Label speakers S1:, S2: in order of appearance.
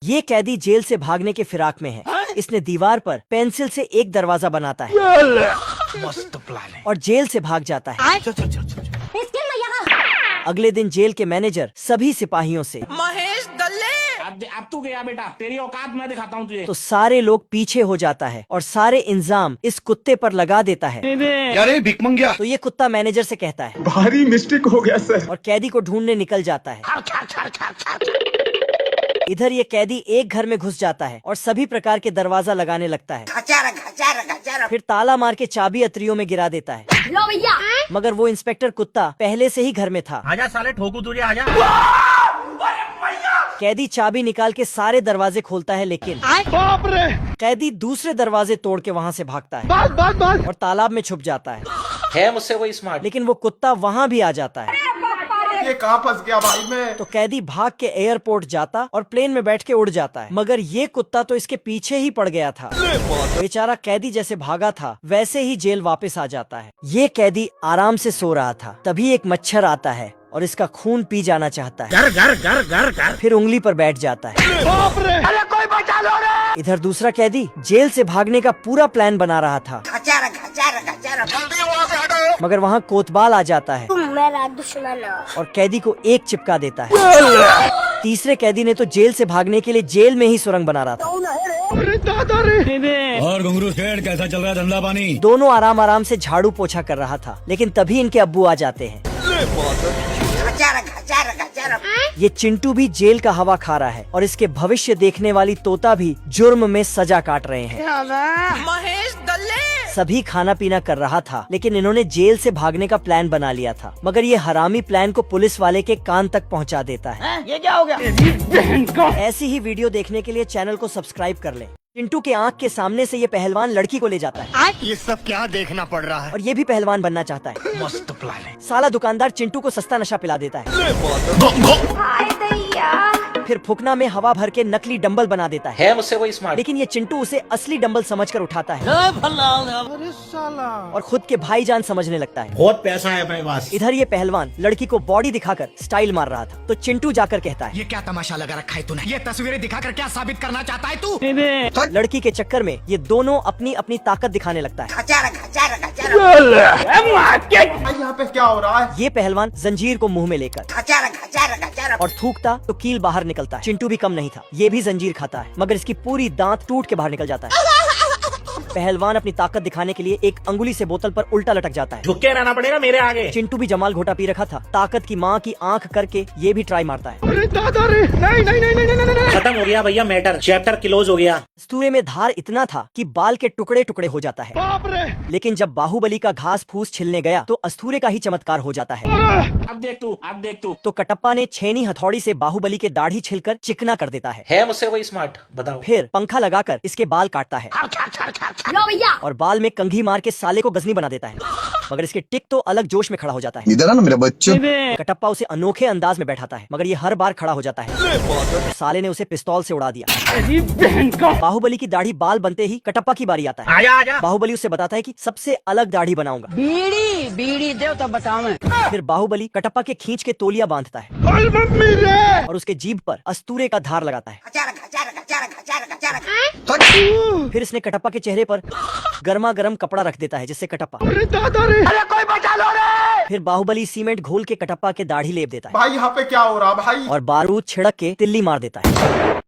S1: ये कैदी जेल से भागने के फिराक में है। इसने दीवार पर पेंसिल से एक दरवाजा बनाता है
S2: मस्त प्लान है
S1: और जेल से भाग जाता है। अगले दिन जेल के मैनेजर सभी सिपाहियों से
S2: महेश दल्ले अब तू गया बेटा, तेरी औकात मैं दिखाता हूँ तुझे।
S1: तो सारे लोग पीछे हो जाता है और सारे इंजाम इस कुत्ते पर लगा देता है।
S3: अरे भिख मंगिया।
S1: तो ये कुत्ता मैनेजर से कहता है
S3: भारी मिस्टेक हो गया सर।
S1: और कैदी को ढूंढने निकल जाता है। इधर ये कैदी एक घर में घुस जाता है और सभी प्रकार के दरवाजा लगाने लगता है। फिर ताला मार के चाबी अतरियों में गिरा देता है।
S4: लो भैया।
S1: मगर वो इंस्पेक्टर कुत्ता पहले से ही घर में था।
S2: आजा साले ठोकू तुझे, आजा।
S1: कैदी चाबी निकाल के सारे दरवाजे खोलता है, लेकिन
S3: बाप रे।
S1: कैदी दूसरे दरवाजे तोड़ के वहाँ से भागता है
S3: बस।
S1: और तालाब में छुप जाता
S2: है मुझसे कोई स्मार्ट?
S1: लेकिन वो कुत्ता वहाँ भी आ जाता है।
S3: ये कहाँ फंस गया भाई मैं।
S1: तो कैदी भाग के एयरपोर्ट जाता और प्लेन में बैठ के उड़ जाता है। मगर ये कुत्ता तो इसके पीछे ही पड़ गया था। बेचारा कैदी जैसे भागा था वैसे ही जेल वापस आ जाता है। ये कैदी आराम से सो रहा था, तभी एक मच्छर आता है और इसका खून पी जाना चाहता है।
S2: घर।
S1: फिर उंगली पर बैठ जाता है।
S3: बाप रे।
S2: अरे कोई बचा लो रे।
S1: इधर दूसरा कैदी जेल से भागने का पूरा प्लान बना रहा था,
S2: जल्दी वहाँ से हटो।
S1: मगर वहाँ कोतवाल आ जाता है
S4: मेरा दुश्मन
S1: और कैदी को एक चिपका देता है। तीसरे कैदी ने तो जेल से भागने के लिए जेल में ही सुरंग बना रहा था।
S3: अरे दादा रे।
S5: और घुंगरू सेठ कैसा चल रहा है धंधा पानी?
S1: दोनों आराम आराम से झाड़ू पोछा कर रहा था, लेकिन तभी इनके अब्बू आ जाते हैं। ये चिंटू भी जेल का हवा खा रहा है और इसके भविष्य देखने वाली तोता भी जुर्म में सजा काट रहे हैं।
S2: महेश दल्ले।
S1: सभी खाना पीना कर रहा था, लेकिन इन्होंने जेल से भागने का प्लान बना लिया था। मगर ये हरामी प्लान को पुलिस वाले के कान तक पहुंचा देता है।
S2: ये क्या हो गया?
S1: ऐसी ही वीडियो देखने के लिए चैनल को सब्सक्राइब कर लें। चिंटू के आंख के सामने से ये पहलवान लड़की को ले जाता है
S3: ये सब क्या देखना पड़ रहा है।
S1: और ये भी पहलवान बनना चाहता है।
S2: मस्त प्लान है।
S1: साला दुकानदार चिंटू को सस्ता नशा पिला देता है। फिर फुकना में हवा भर के नकली डंबल बना देता है।
S2: मुझसे कोई स्मार्ट?
S1: लेकिन ये चिंटू उसे असली डंबल समझकर उठाता है
S3: अरे साला।
S1: और खुद के भाईजान समझने लगता है।
S5: बहुत पैसा है अपने पास।
S1: इधर ये पहलवान लड़की को बॉडी दिखाकर स्टाइल मार रहा था, तो चिंटू जाकर कहता है
S6: ये क्या तमाशा लगा रखा है तूने? ये तस्वीरें दिखाकर क्या साबित करना चाहता है तू?
S1: लड़की के चक्कर में ये दोनों अपनी अपनी ताकत दिखाने लगता है।
S3: यहाँ पे क्या हो रहा है।
S1: ये पहलवान जंजीर को मुंह में लेकर और थूकता तो कील बाहर निकलता है। चिंटू भी कम नहीं था, ये भी जंजीर खाता है, मगर इसकी पूरी दांत टूट के बाहर निकल जाता है। पहलवान अपनी ताकत दिखाने के लिए एक अंगुली से बोतल पर उल्टा लटक जाता है।
S2: झुक के रहना पड़ेगा मेरे आगे।
S1: चिंटू भी जमाल घोटा पी रखा था, ताकत की माँ की आंख करके ये भी ट्राई मारता है।
S3: अरे दादा रे। नहीं।
S2: खत्म हो गया भैया मैटर, चैप्टर क्लोज हो गया।
S1: अस्तूरे में धार इतना था कि बाल के टुकड़े टुकड़े हो जाता है।
S3: बाप रे।
S1: लेकिन जब बाहुबली का घास फूस छिलने गया तो अस्तूरे का ही चमत्कार हो जाता है।
S2: अब देख तू।
S1: तो कटप्पा ने छेनी हथौड़ी से बाहुबली के दाढ़ी छिलकर चिकना कर देता है।
S2: मुझसे कोई स्मार्ट? बताओ।
S1: फिर पंखा लगाकर इसके बाल काटता है
S4: लो भैया।
S1: और बाल में कंघी मार के साले को गजनी बना देता है। मगर इसके टिक तो अलग जोश में खड़ा हो जाता है।
S3: इधर ना मेरे बच्चों।
S1: कटप्पा उसे अनोखे अंदाज में बैठाता है, मगर ये हर बार खड़ा हो जाता है। साले ने उसे पिस्तौल से उड़ा दिया। बाहुबली की दाढ़ी बाल बनते ही कटप्पा की बारी आता है।
S2: आजा।
S1: बाहुबली उससे बताता है कि सबसे अलग दाढ़ी बनाऊंगा।
S7: बीड़ी दे तो बताओ।
S1: फिर बाहुबली कटप्पा के खींच के तोलिया बांधता है और उसके जीभ पर अस्तूरे का धार लगाता है। फिर इसने कटप्पा के चेहरे पर गर्मा गर्म कपड़ा रख देता है, जिससे कटप्पा।
S3: अरे दादा रे।
S2: कोई बचा लो रे।
S1: फिर बाहुबली सीमेंट घोल के कटप्पा के दाढ़ी लेप देता है
S3: भाई यहाँ पे क्या हो रहा भाई।
S1: और बारूद छिड़क के तिल्ली मार देता है।